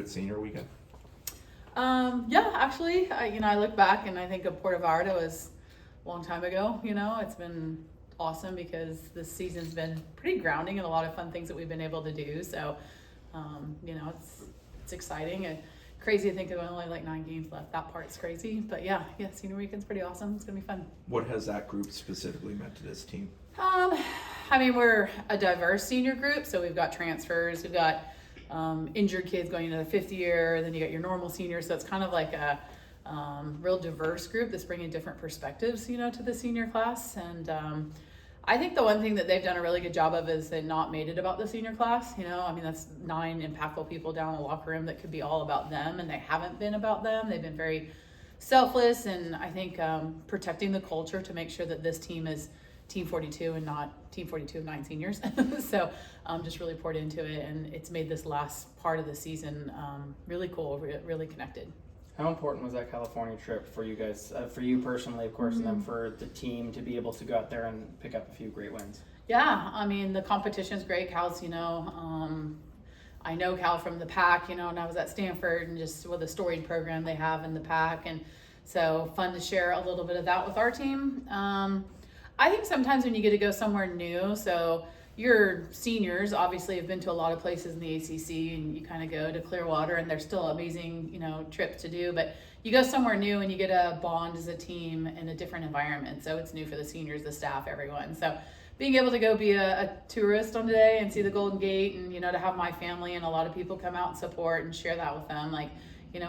at senior weekend? Yeah, actually, I look back and I think of Puerto Vallarta was a long time ago. It's been awesome because this season's been pretty grounding and a lot of fun things that we've been able to do. So, it's exciting and crazy to think of only like 9 games left. That part's crazy, but yeah, senior weekend's pretty awesome. It's gonna be fun. What has that group specifically meant to this team? We're a diverse senior group, so we've got transfers, we've got injured kids going into the 5th year, then you got your normal seniors, so it's kind of like a real diverse group that's bringing different perspectives, to the senior class. And I think the one thing that they've done a really good job of is they not made it about the senior class. That's 9 impactful people down in the locker room that could be all about them, and they haven't been about them. They've been very selfless, and I think protecting the culture to make sure that this team is Team 42 and not Team 42 of 9 seniors. So just really poured into it, and it's made this last part of the season really cool, really connected. How important was that California trip for you guys, for you personally, of course, and then for the team to be able to go out there and pick up a few great wins? Yeah, the competition's great. Cal's, I know Cal from the PAC, and I was at Stanford, and just with the storied program they have in the PAC, and so fun to share a little bit of that with our team. I think sometimes when you get to go somewhere new, so your seniors obviously have been to a lot of places in the ACC, and you kind of go to Clearwater, and there's still amazing, trips to do, but you go somewhere new and you get a bond as a team in a different environment. So it's new for the seniors, the staff, everyone. So being able to go be a tourist on today and see the Golden Gate, and, to have my family and a lot of people come out and support and share that with them,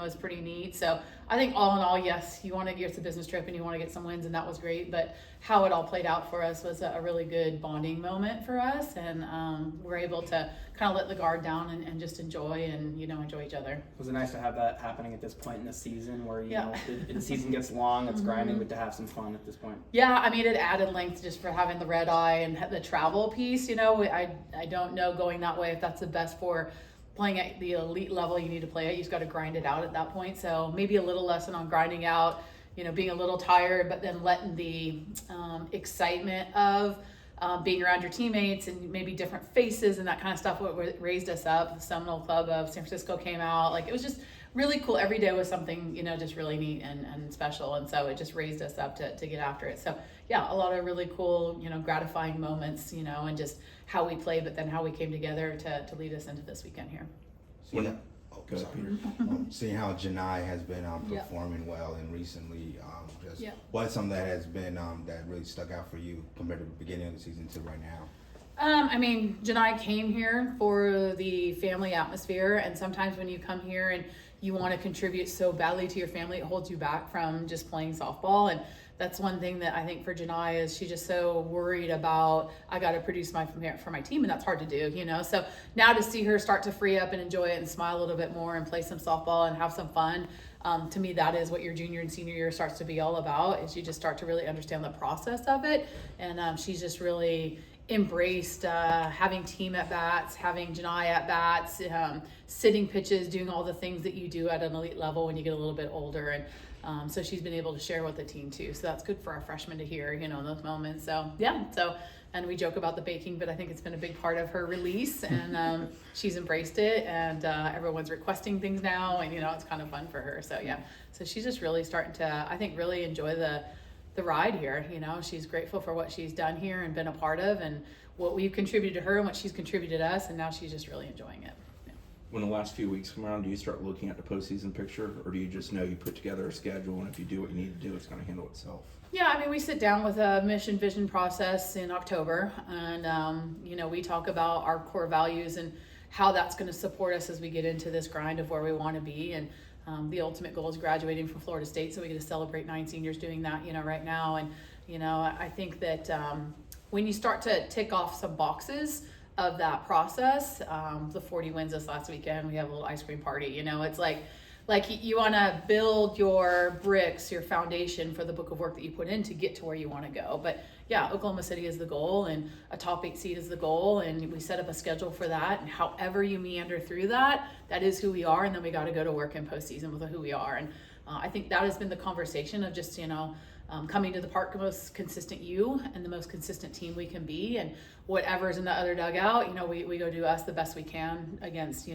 is pretty neat. So I think all in all, yes, you want to get a business trip and you want to get some wins, and that was great. But how it all played out for us was a really good bonding moment for us, and we're able to kind of let the guard down and just enjoy and enjoy each other. Was it nice to have that happening at this point in the season where the season gets long, it's grinding, but to have some fun at this point? Yeah, it added length just for having the red eye and the travel piece. I don't know going that way if that's the best for playing at the elite level you need to play at. You just got to grind it out at that point. So maybe a little lesson on grinding out, being a little tired, but then letting the excitement of being around your teammates and maybe different faces and that kind of stuff what raised us up. The Seminole Club of San Francisco came out. It was just really cool. Every day was something, just really neat and special. And so it just raised us up to get after it. So yeah, a lot of really cool, gratifying moments, and just how we played, but then how we came together to lead us into this weekend here. Seeing how Janai has been performing well and recently, what's something that has been that really stuck out for you compared to the beginning of the season to right now? Janai came here for the family atmosphere, and sometimes when you come here and you want to contribute so badly to your family, it holds you back from just playing softball. And that's one thing that I think for Janai is she's just so worried about, I got to produce for my team, and that's hard to do, So now to see her start to free up and enjoy it and smile a little bit more and play some softball and have some fun, to me that is what your junior and senior year starts to be all about, is you just start to really understand the process of it. And she's just really embraced having team at bats, having Janai at bats, sitting pitches, doing all the things that you do at an elite level when you get a little bit older. And so she's been able to share with the team too. So that's good for our freshmen to hear, in those moments. So yeah, and we joke about the baking, but I think it's been a big part of her release, and she's embraced it, and everyone's requesting things now, and it's kind of fun for her. So yeah, so she's just really starting to, I think, really enjoy the ride here. She's grateful for what she's done here and been a part of, and what we've contributed to her and what she's contributed to us, and now she's just really enjoying it. When the last few weeks come around, do you start looking at the postseason picture, or do you just know you put together a schedule, and if you do what you need to do, it's going to handle itself? Yeah, we sit down with a mission vision process in October, and we talk about our core values and how that's going to support us as we get into this grind of where we want to be. And the ultimate goal is graduating from Florida State, so we get to celebrate 9 seniors doing that, right now. And I think that when you start to tick off some boxes of that process, the 40 wins this last weekend, we have a little ice cream party. It's like you want to build your bricks, your foundation for the book of work that you put in to get to where you want to go. But yeah, Oklahoma City is the goal, and a top 8 seed is the goal, and we set up a schedule for that. And however you meander through that, that is who we are, and then we got to go to work in postseason with who we are. And I think that has been the conversation of just coming to the park, the most consistent you and the most consistent team we can be, and whatever's in the other dugout, we go do us the best we can against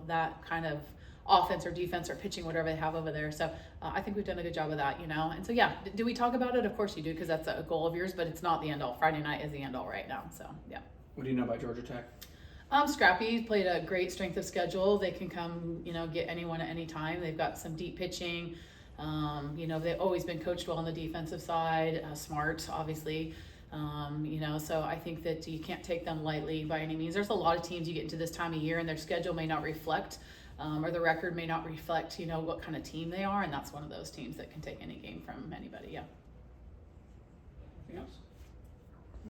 that kind of offense or defense or pitching, whatever they have over there. So I think we've done a good job of that, you know. And so yeah, do we talk about it? Of course you do, because that's a goal of yours, but it's not the end all. Friday night is the end all right now. So yeah. What do you know about Georgia Tech? Scrappy played a great strength of schedule. They can come, you know, get anyone at any time. They've got some deep pitching. You know, they've always been coached well on the defensive side, smart, obviously. You know, so I think that you can't take them lightly by any means. There's a lot of teams you get into this time of year and their schedule may not reflect, or the record may not reflect, you know, what kind of team they are. And that's one of those teams that can take any game from anybody. Yeah. Anything else?